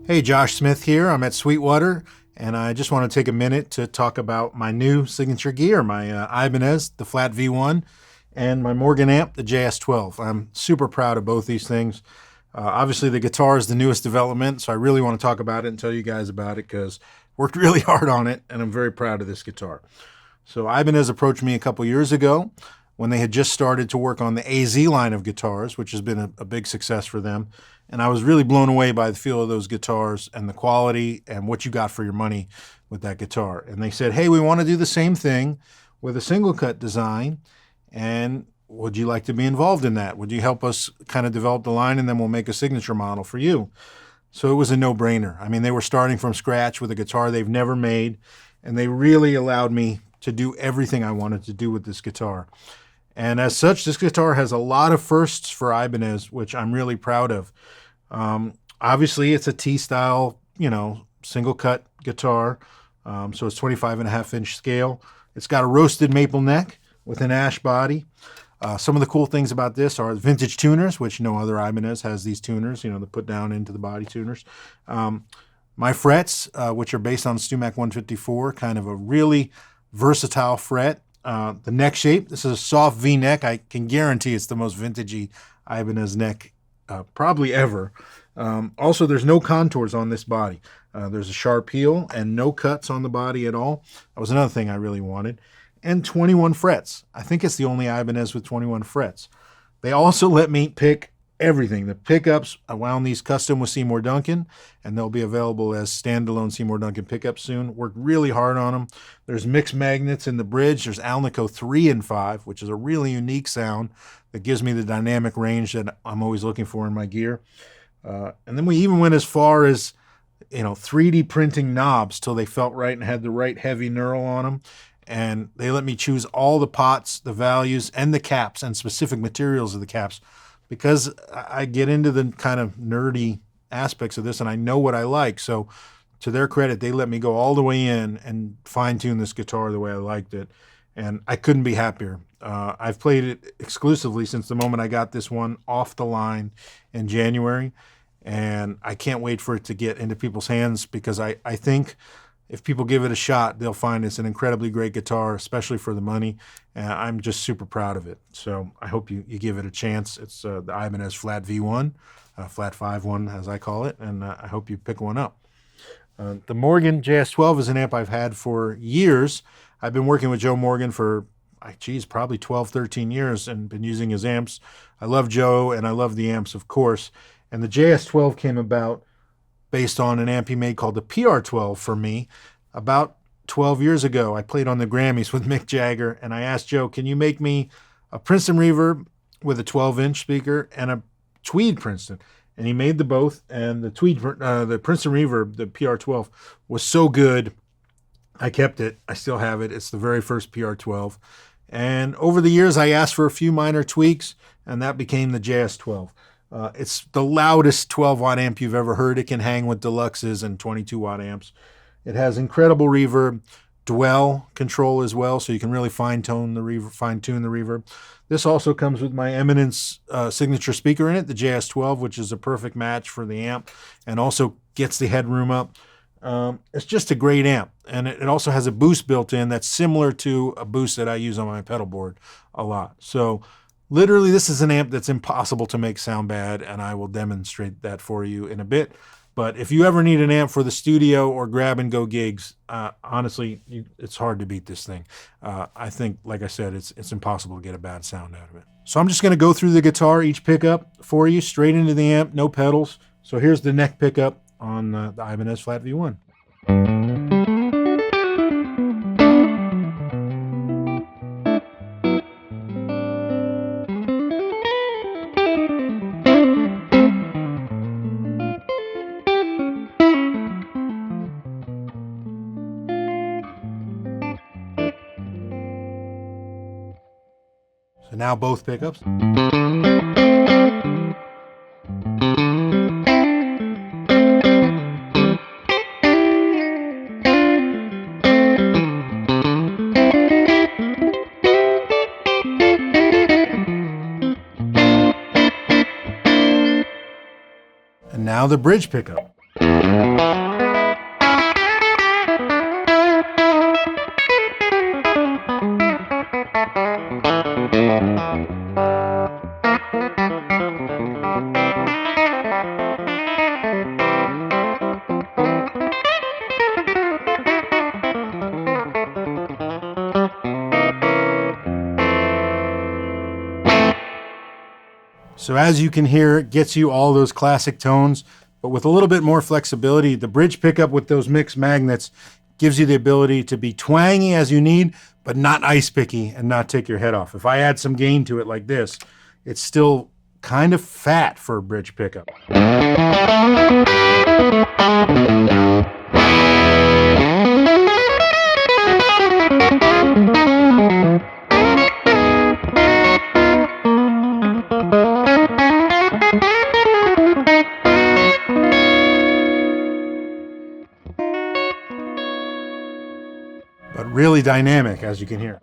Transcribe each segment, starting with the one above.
Hey, Josh Smith here. I'm at Sweetwater, and I just want to take a minute to talk about my new signature gear, my Ibanez, the FLATV1, and my Morgan Amp, the JS12. I'm super proud of both these things. Obviously, the guitar is the newest development, so I really want to talk about it and tell you guys about it because I worked really hard on it, and I'm very proud of this guitar. So Ibanez approached me a couple years ago when they had just started to work on the AZ line of guitars, which has been a big success for them. And I was really blown away by the feel of those guitars and the quality and what you got for your money with that guitar. And they said, hey, we want to do the same thing with a single cut design. And would you like to be involved in that? Would you help us kind of develop the line, and then we'll make a signature model for you? So it was a no-brainer. I mean, they were starting from scratch with a guitar they've never made, and they really allowed me to do everything I wanted to do with this guitar. And as such, this guitar has a lot of firsts for Ibanez, which I'm really proud of. Obviously, it's a T-style, single cut guitar. So it's 25.5-inch scale. It's got a roasted maple neck with an ash body. Some of the cool things about this are vintage tuners, which no other Ibanez has these tuners, to put down into the body tuners. My frets, which are based on StewMac 154, kind of a really versatile fret. The neck shape, this is a soft V neck. I can guarantee it's the most vintagey Ibanez neck probably ever. Also, there's no contours on this body. There's a sharp heel and no cuts on the body at all. That was another thing I really wanted. And 21 frets. I think it's the only Ibanez with 21 frets. They also let me pick everything. The pickups, I wound these custom with Seymour Duncan, and they'll be available as standalone Seymour Duncan pickups soon. Worked really hard on them. There's mixed magnets in the bridge. There's Alnico 3 and 5, which is a really unique sound that gives me the dynamic range that I'm always looking for in my gear. And then we even went as far as 3D printing knobs till they felt right and had the right heavy knurl on them. And they let me choose all the pots, the values, and the caps, and specific materials of the caps, because I get into the kind of nerdy aspects of this and I know what I like. So to their credit, they let me go all the way in and fine tune this guitar the way I liked it. And I couldn't be happier. I've played it exclusively since the moment I got this one off the line in January. And I can't wait for it to get into people's hands, because I think if people give it a shot, they'll find it's an incredibly great guitar, especially for the money. And I'm just super proud of it. So I hope you give it a chance. It's the Ibanez FLATV1, FLATV1 as I call it, and I hope you pick one up. The Morgan JS12 is an amp I've had for years. I've been working with Joe Morgan for, probably 12, 13 years, and been using his amps. I love Joe, and I love the amps, of course. And the JS12 came about based on an amp he made called the PR12 for me about 12 years ago. I played on the Grammys with Mick Jagger, and I asked Joe, can you make me a Princeton reverb with a 12-inch speaker and a tweed Princeton? And he made the both, and the Princeton reverb, the PR12, was so good, I kept it. I still have it. It's the very first PR12. And over the years, I asked for a few minor tweaks, and that became the JS12. It's the loudest 12-watt amp you've ever heard. It can hang with deluxes and 22-watt amps. It has incredible reverb, dwell control as well, so you can really fine-tune the reverb. This also comes with my Eminence signature speaker in it, the JS12, which is a perfect match for the amp, and also gets the headroom up. It's just a great amp, and it also has a boost built in that's similar to a boost that I use on my pedal board a lot. So literally, this is an amp that's impossible to make sound bad, and I will demonstrate that for you in a bit. But if you ever need an amp for the studio or grab-and-go gigs, honestly, it's hard to beat this thing. I think, like I said, it's impossible to get a bad sound out of it. So I'm just going to go through the guitar, each pickup for you, straight into the amp, no pedals. So here's the neck pickup on the Ibanez FLATV1. So now both pickups. And now the bridge pickup. So as you can hear, it gets you all those classic tones, but with a little bit more flexibility. The bridge pickup with those mixed magnets gives you the ability to be twangy as you need, but not ice picky and not take your head off. If I add some gain to it like this, it's still kind of fat for a bridge pickup. But really dynamic, as you can hear.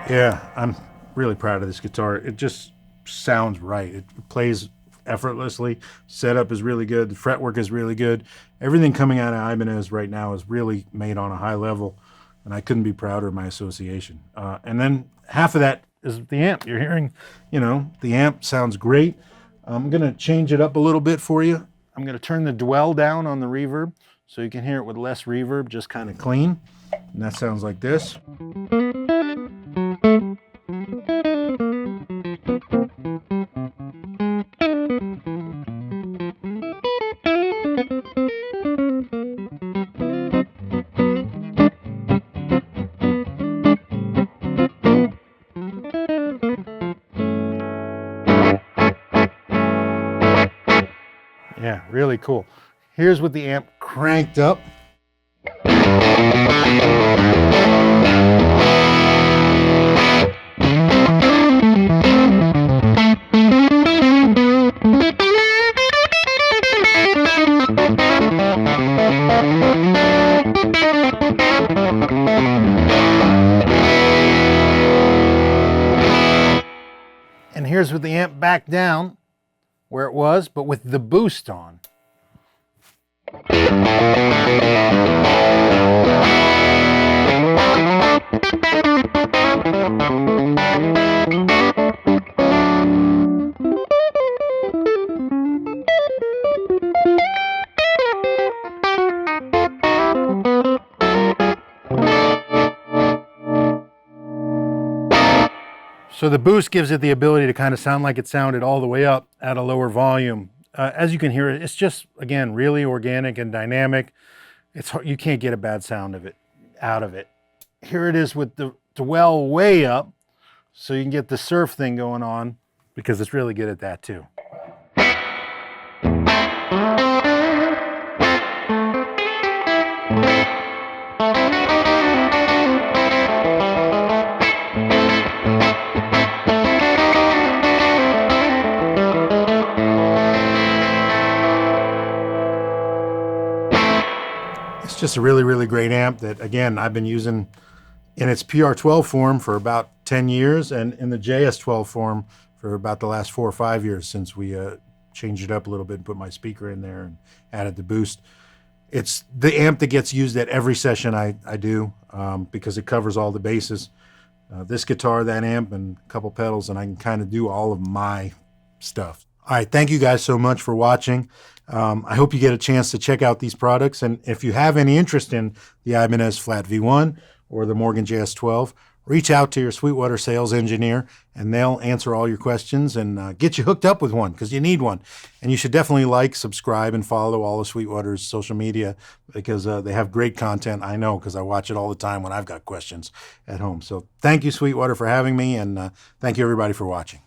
Yeah, I'm really proud of this guitar. It just sounds right. It plays effortlessly. Setup is really good. The fretwork is really good. Everything coming out of Ibanez right now is really made on a high level, and I couldn't be prouder of my association. And then half of that is the amp. You're hearing, the amp sounds great. I'm going to change it up a little bit for you. I'm going to turn the dwell down on the reverb so you can hear it with less reverb, just kind of clean. And that sounds like this. Yeah, really cool. Here's with the amp cranked up. And here's with the amp back down where it was, but with the boost on. So the boost gives it the ability to kind of sound like it sounded all the way up at a lower volume. As you can hear, it's just, again, really organic and dynamic. It's hard, you can't get a bad sound out of it. Here it is with the dwell way up, so you can get the surf thing going on, because it's really good at that too. Just a really, really great amp that, again, I've been using in its PR12 form for about 10 years and in the JS12 form for about the last 4 or 5 years since we changed it up a little bit and put my speaker in there and added the boost. It's the amp that gets used at every session I do because it covers all the bases. This guitar, that amp, and a couple pedals, and I can kind of do all of my stuff. All right, thank you guys so much for watching. I hope you get a chance to check out these products, and if you have any interest in the Ibanez FLATV1 or the Morgan JS12, reach out to your Sweetwater sales engineer, and they'll answer all your questions and get you hooked up with one, because you need one. And you should definitely like, subscribe, and follow all of Sweetwater's social media, because they have great content, I know, because I watch it all the time when I've got questions at home. So thank you, Sweetwater, for having me, and thank you, everybody, for watching.